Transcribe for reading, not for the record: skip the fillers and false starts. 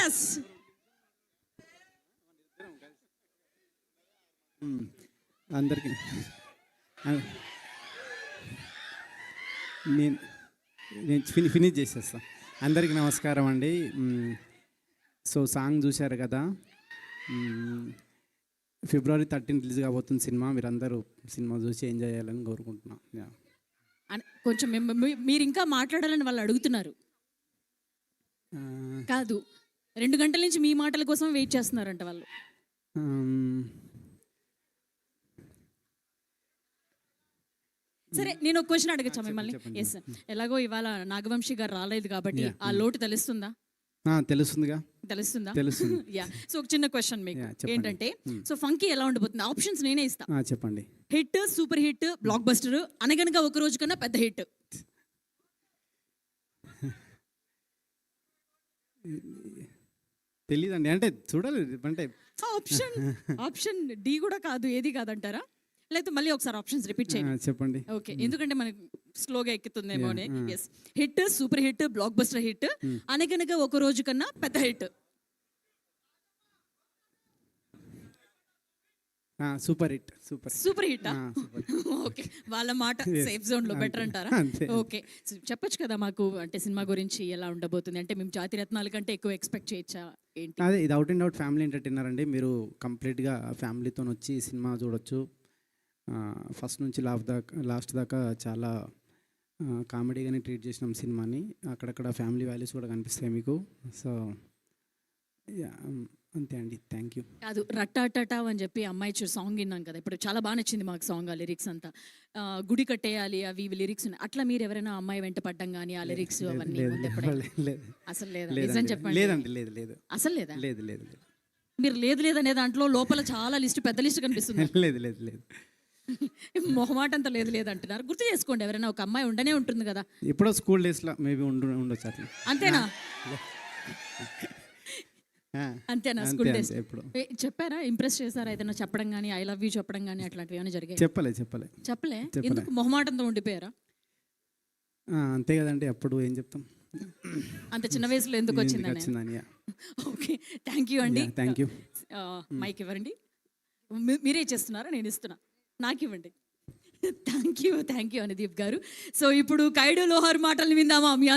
Yes అందరికీ నేను finish చేసేస్తాను. అందరికీ నమస్కారం అండి. సో సాంగ్ చూశారు కదా, February 13 రిలీజ్ కాబోతుంది సినిమా. మీరందరూ సినిమా చూసి ఎంజాయ్ చేయాలని కోరుకుంటున్నాను. కొంచెం మీరు ఇంకా మాట్లాడాలని వాళ్ళు అడుగుతున్నారు. కాదు, 2 గంటల నుంచి మీ మాటల కోసం వెయిట్ చేస్తున్నారంట వాళ్ళు. సరే, నేను ఒక క్వశ్చన్ అడగచ్చా మిమ్మల్ని? ఎస్, ఎలాగో ఇవాళ నాగవంశీ గారు రాలేదు కాబట్టి ఆ లోటు తెలుస్తుందా? తెలుస్తుందిగా. తెలుస్తుంది. యా, సో ఒక చిన్న క్వశ్చన్ మీకు ఏంటంటే, సో ఫంకీ ఎలా ఉండబోతుంది? ఆప్షన్స్ నేనే ఇస్తా. చెప్పండి. Hit, super hit, block buster, అనగనగా ఒక రోజు కన్నా పెద్ద హిట్. తెలీదండి, అంటే చూడాలి. అంటే ఆప్షన్ డి కూడా కాదు, ఏది కాదంటారా? లేకపోతే మళ్ళీ ఒకసారి ఆప్షన్స్ రిపీట్ చేయండి. చెప్పండి. ఓకే, ఎందుకంటే మనకి స్లోగా ఎక్కుతుందేమో. Yes, hit, super hit, blockbuster hit, Anaganaga Oka Roju కన్నా పెద్ద hit. Super hit. Super hit. Okay, వాళ్ళ మాట సేఫ్ జోన్ లో బెటర్ అంటారా? ఓకే, చెప్పొచ్చు కదా మాకు, అంటే సినిమా గురించి ఎలా ఉండబోతుంది? అంటే మేము జాతి రత్నాల కంటే ఎక్కువ ఎక్స్పెక్ట్ చేయొచ్చా ఏంటి? అదే, ఇది out and out family entertainer అండి. మీరు కంప్లీట్గా ఫ్యామిలీతో వచ్చి సినిమా చూడొచ్చు. ఫస్ట్ నుంచి లాస్ట్ దాకా చాలా కామెడీగానే ట్రీట్ చేసినాం సినిమాని. అక్కడక్కడ ఫ్యామిలీ వాల్యూస్ కూడా కనిపిస్తాయి మీకు. సో అంతే అండి, థ్యాంక్ యూ. కాదు, రట్టాటా అని చెప్పి అమ్మాయి సాంగ్ విన్నాం కదా, ఇప్పుడు చాలా బాగా నచ్చింది మాకు సాంగ్. ఆ లిరిక్స్ అంతా గుడి కట్టేయాలి అవి లిరిక్స్ ఉన్నాయి. అట్లా మీరు ఎవరైనా అమ్మాయి వెంట పడ్డం కానీ ఆ లిరిక్స్ అవన్నీ అసలు లేదా? నిజం చెప్పండి. లేదండి, లేదు. అసలు లేదా? లేదు. మీరు లేదు అనే దాంట్లో లోపల చాలా లిస్ట్, పెద్ద లిస్ట్ కనిపిస్తుంది. లేదు. మొహమాట అంతా లేదు అంటున్నారు. గుర్తు చేసుకోండి, ఎవరైనా ఒక అమ్మాయి ఉండనే ఉంటుంది కదా. ఎప్పుడో స్కూల్ డేస్లో మేబీ ఉండొచ్చు అట్లా. అంతేనా? అంతేనా? స్కూల్ డేస్ చెప్పారా? ఇంప్రెస్ చేశారా? ఏదైనా చెప్పడం కానీ, ఐ లవ్ యూ చెప్పడం కానీ అట్లాంటివి ఏమైనా జరిగాయి? చెప్పలే. ఎందుకు మొహమాటంతో ఉండిపోయారా? అంతే కదండి, అప్పుడు ఏం చెప్తాం. అంత చిన్న వయసులో ఎందుకు వచ్చిందని. ఓకే, థ్యాంక్ యూ అండి. Thank you. మైక్ ఇవ్వండి. మీరే చేస్తున్నారా? నేను ఇస్తున్నా, నాకు ఇవ్వండి. థ్యాంక్ యూ అనుదీప్ గారు. సో ఇప్పుడు కైడు లోహర్ మాటలు విందామా? మీ